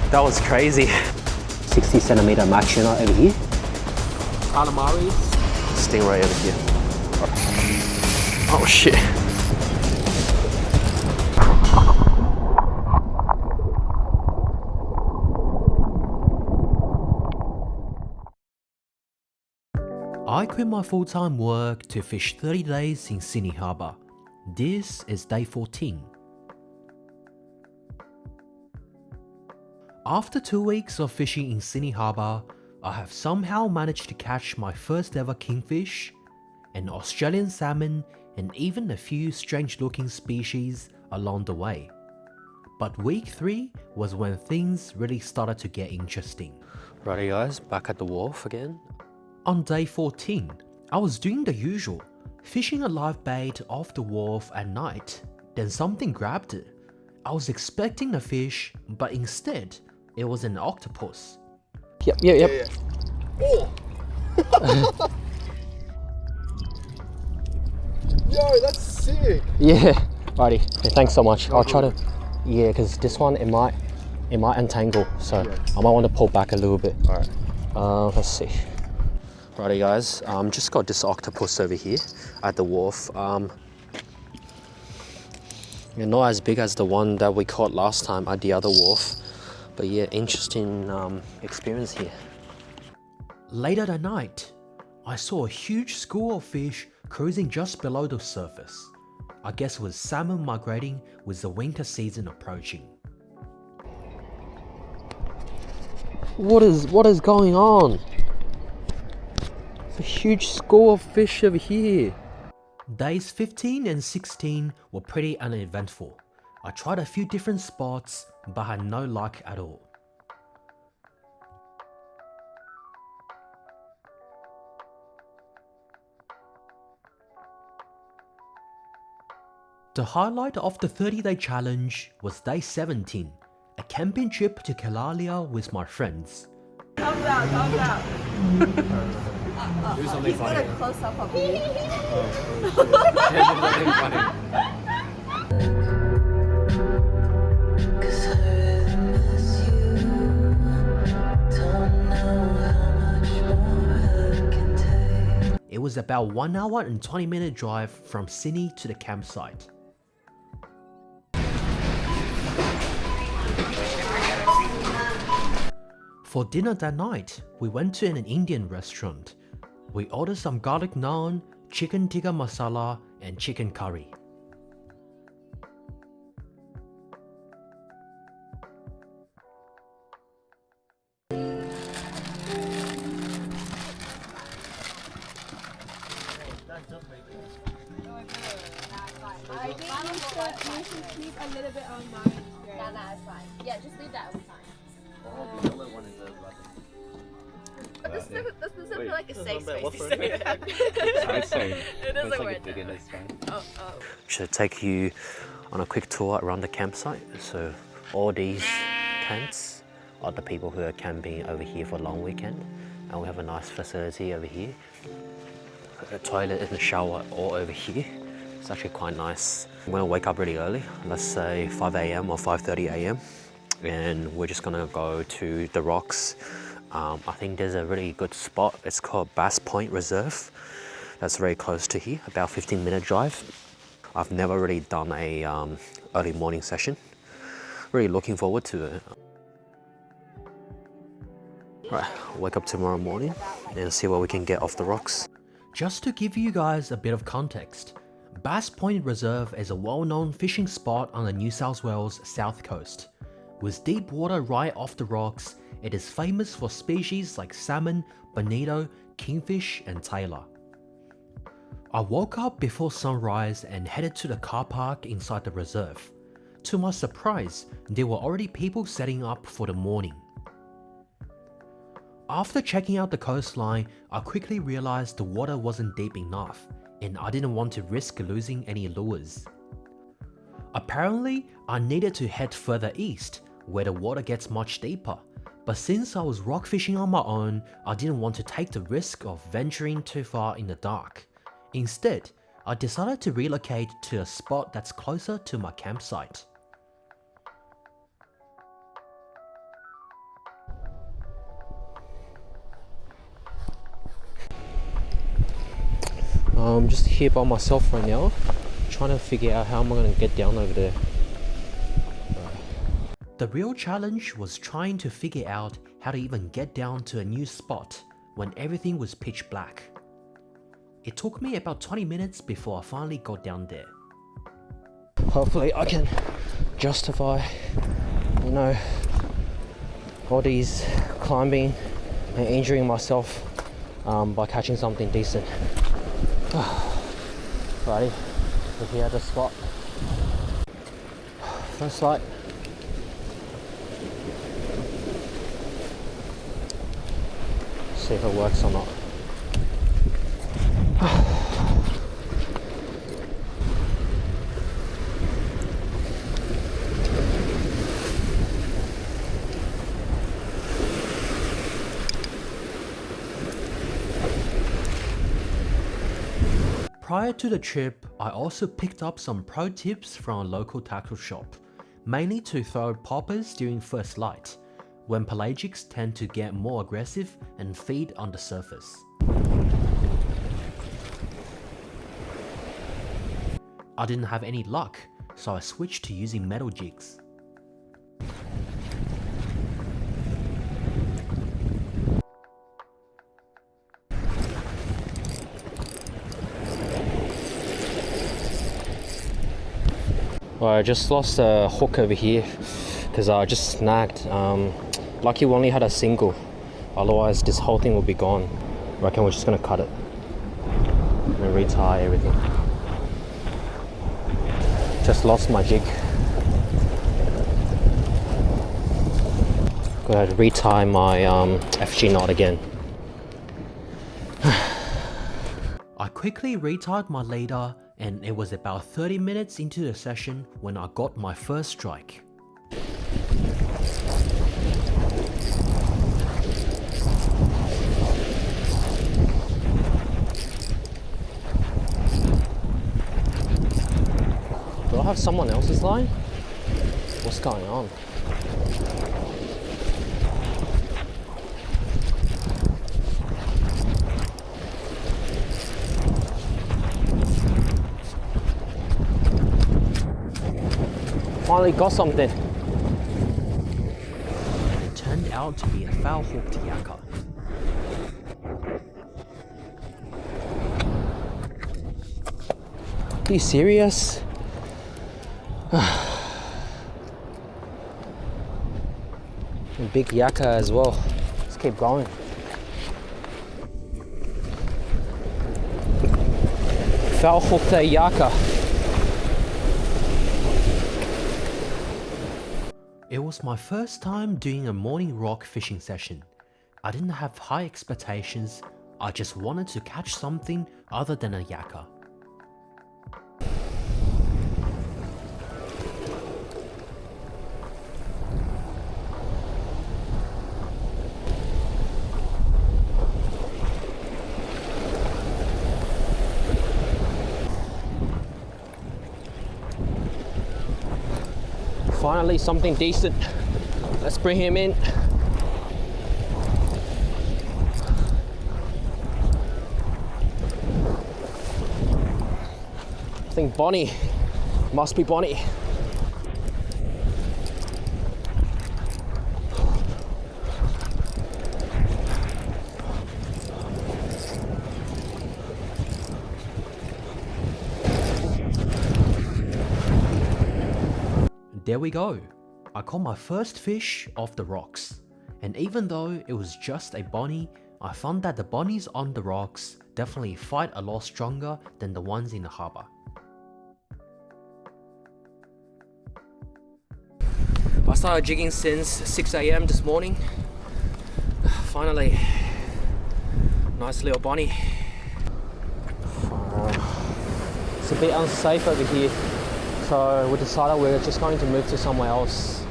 That was crazy. 60 centimeter machina over here. Calamari. Stingray over here. Oh shit. I quit my full-time work to fish 30 days in Sydney Harbour. This is day 14. After 2 weeks of fishing in Sydney Harbour, I have somehow managed to catch my first ever kingfish, an Australian salmon, and even a few strange looking species along the way. But week 3 was when things really started to get interesting. Righty guys, back at the wharf again. On day 14, I was doing the usual, fishing a live bait off the wharf at night, then something grabbed it. I was expecting a fish, but instead, it was an octopus. Yep. Yeah. Oh! Yo, that's sick! Yeah, righty. Okay, thanks so much. I'll try to, yeah, because this one, it might entangle, so I might want to pull back a little bit. Alright. Let's see. Righty guys, just got this octopus over here at the wharf. Not as big as the one that we caught last time at the other wharf, but yeah, interesting experience here. Later that night, I saw a huge school of fish cruising just below the surface. I guess it was salmon migrating with the winter season approaching. What is going on? A huge school of fish over here. Days 15 and 16 were pretty uneventful. I tried a few different spots, but had no luck at all. The highlight of the 30-day challenge was day 17, a camping trip to Killalea with my friends. Thumbs out. Do something funny. Get a close up of me. It was about 1 hour and 20-minute drive from Sydney to the campsite. For dinner that night, we went to an Indian restaurant. We ordered some garlic naan, chicken tikka masala, and chicken curry. I think you should keep a little bit on mine. Nah, it's fine. Yeah, just leave that one fine. But this doesn't feel like a safe space to say that. It doesn't work that way. Should take you on a quick tour around the campsite. So all these tents are the people who are camping over here for a long weekend, and we have a nice facility over here. A toilet and a shower all over here. It's actually quite nice. I'm gonna wake up really early, let's say 5 a.m. or 5:30 a.m. and we're just gonna go to the rocks. I think there's a really good spot. It's called Bass Point Reserve. That's very close to here, about 15-minute drive. I've never really done a early morning session. Really looking forward to it. Right, wake up tomorrow morning and see what we can get off the rocks. Just to give you guys a bit of context, Bass Point Reserve is a well-known fishing spot on the New South Wales south coast. With deep water right off the rocks, it is famous for species like salmon, bonito, kingfish, and tailor. I woke up before sunrise and headed to the car park inside the reserve. To my surprise, there were already people setting up for the morning. After checking out the coastline, I quickly realized the water wasn't deep enough, and I didn't want to risk losing any lures. Apparently, I needed to head further east, where the water gets much deeper, but since I was rock fishing on my own, I didn't want to take the risk of venturing too far in the dark. Instead, I decided to relocate to a spot that's closer to my campsite. I'm just here by myself right now, trying to figure out how I'm going to get down over there. The real challenge was trying to figure out how to even get down to a new spot when everything was pitch black. It took me about 20 minutes before I finally got down there. Hopefully I can justify, you know, all these climbing and injuring myself by catching something decent. Righty, we're here at the spot. First light. See if it works or not. Prior to the trip, I also picked up some pro tips from a local tackle shop, mainly to throw poppers during first light, when pelagics tend to get more aggressive and feed on the surface. I didn't have any luck, so I switched to using metal jigs. Well, I just lost a hook over here because I just snagged. Lucky we only had a single, otherwise this whole thing would be gone. I reckon we're just gonna cut it and retie everything. Just lost my jig. Go ahead, retie my FG knot again. I quickly retied my leader, and it was about 30 minutes into the session when I got my first strike. Do I have someone else's line? What's going on? Finally got something. It turned out to be a foul-hooked yakka. Are you serious? A big yakka as well. Let's keep going. Foul hooked a yakka. It was my first time doing a morning rock fishing session. I didn't have high expectations, I just wanted to catch something other than a yakka. Finally something decent. Let's bring him in. I think Bonnie. Must be Bonnie. There we go. I caught my first fish off the rocks. And even though it was just a bonnie, I found that the bonnies on the rocks definitely fight a lot stronger than the ones in the harbour. I started jigging since 6 AM this morning. Finally, nice little bonnie. It's a bit unsafe over here. So we decided we're just going to move to somewhere else.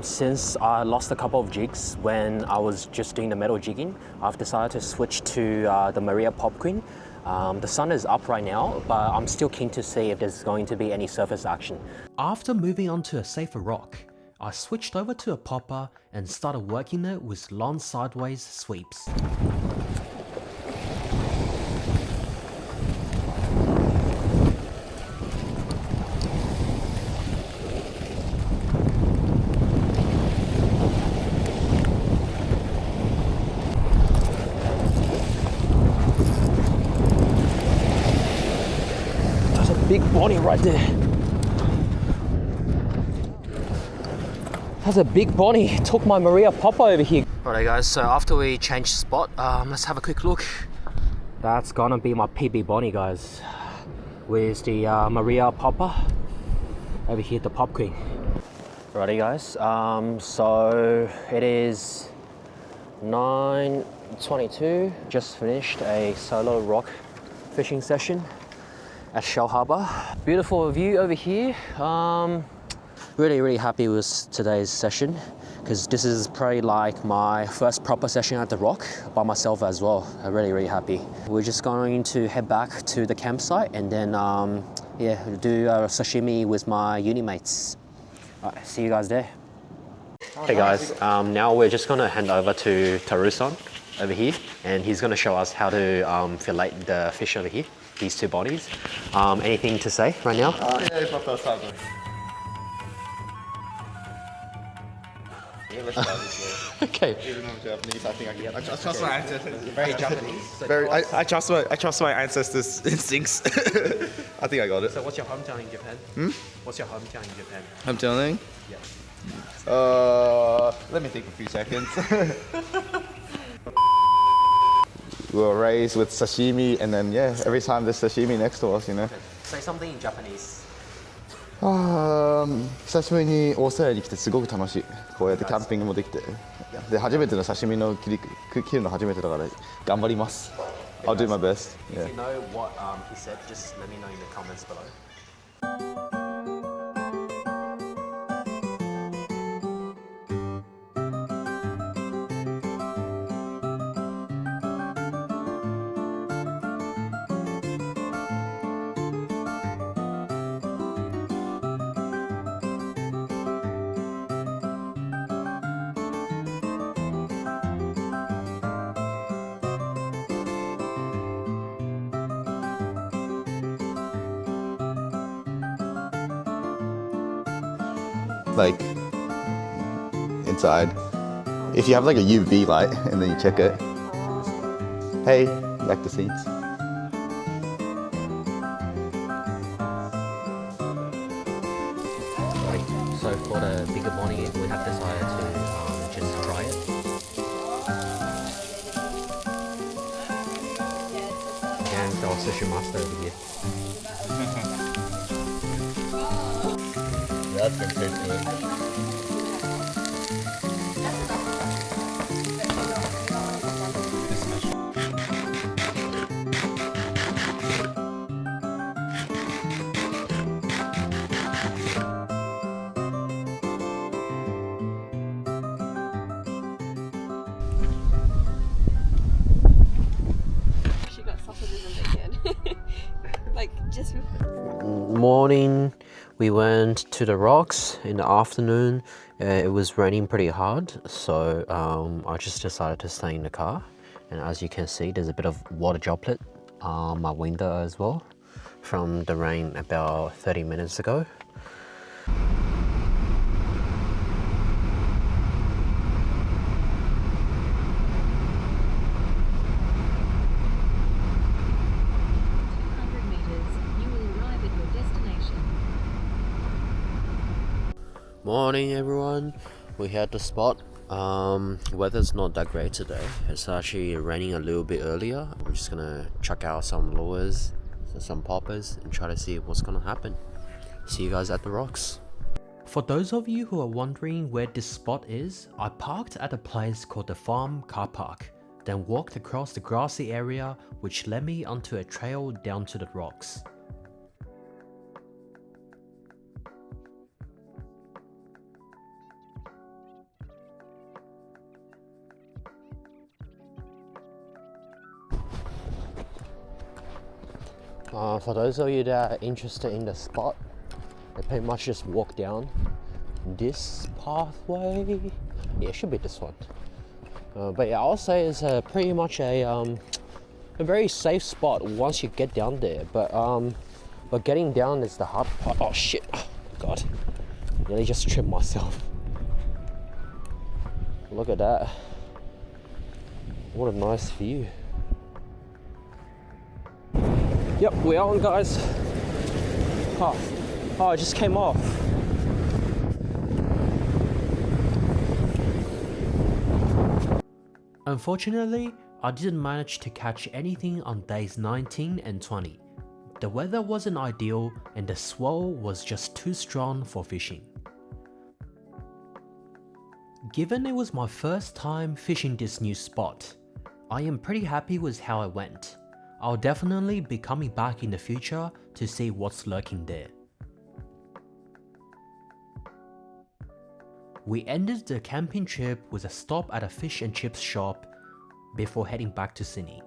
Since I lost a couple of jigs when I was just doing the metal jigging, I've decided to switch to the Maria Pop Queen. The sun is up right now, but I'm still keen to see if there's going to be any surface action. After moving on to a safer rock, I switched over to a popper and started working it with long sideways sweeps. That's a big body right there. That's a big body. Took my Maria Popper over here. Alright guys, so after we changed spot, let's have a quick look. That's gonna be my PB Bonnie, guys. With the Maria Popper over here at the Pop Queen. Alrighty guys, so it is 9:22. Just finished a solo rock fishing session at Shellharbour. Beautiful view over here. Really happy with today's session because this is probably like my first proper session at the rock by myself as well. I'm really happy. We're just going to head back to the campsite and then yeah, do a sashimi with my uni mates. Alright, see you guys there. Hey guys, now we're just gonna hand over to Taru-san over here and he's gonna show us how to fillet the fish over here, these two bodies. Anything to say right now? Oh yeah, it's my first time. Yeah, let's try this way. Okay. Even though I'm Japanese, I think I can. I trust my ancestors. Very Japanese. So I trust my ancestors' instincts. I think I got it. So what's your hometown in Japan? What's your hometown in Japan? I'm telling. Yeah. Let me think a few seconds. We were raised with sashimi, and then yeah, every time there's sashimi next to us, you know. Say something in Japanese. 久しぶりにオーストラリアに来てすごく楽しい。こうやってキャンピングもできて。で、初めての刺身の切るの初めてだから頑張ります。I'll do my best. If you know what he said, just let me know in the comments below. Like inside, if you have like a UV light and then you check it. Hey, back to seats. Right, so for the bigger body, we have decided to just try it. And our sushi master over here. That's gonna taste good. She got sausages and bacon. Like just Morning, we went to the rocks. In the afternoon, it was raining pretty hard, so I just decided to stay in the car. And as you can see, there's a bit of water droplet on my window as well from the rain about 30 minutes ago. Morning everyone, we had the spot. Weather's not that great today. It's actually raining a little bit earlier. I'm just gonna check out some lures, some poppers and try to see what's gonna happen. See you guys at the rocks. For those of you who are wondering where this spot is, I parked at a place called the Farm Car Park, then walked across the grassy area which led me onto a trail down to the rocks. For those of you that are interested in the spot, they pretty much just walk down this pathway. Yeah, it should be this one. But yeah, I'll say it's pretty much a very safe spot once you get down there. But getting down is the hard part. Oh shit! Oh, God, nearly just tripped myself. Look at that! What a nice view. Yep, we're on, guys. Oh, I just came off. Unfortunately, I didn't manage to catch anything on days 19 and 20. The weather wasn't ideal and the swell was just too strong for fishing. Given it was my first time fishing this new spot, I am pretty happy with how it went. I'll definitely be coming back in the future to see what's lurking there. We ended the camping trip with a stop at a fish and chips shop before heading back to Sydney.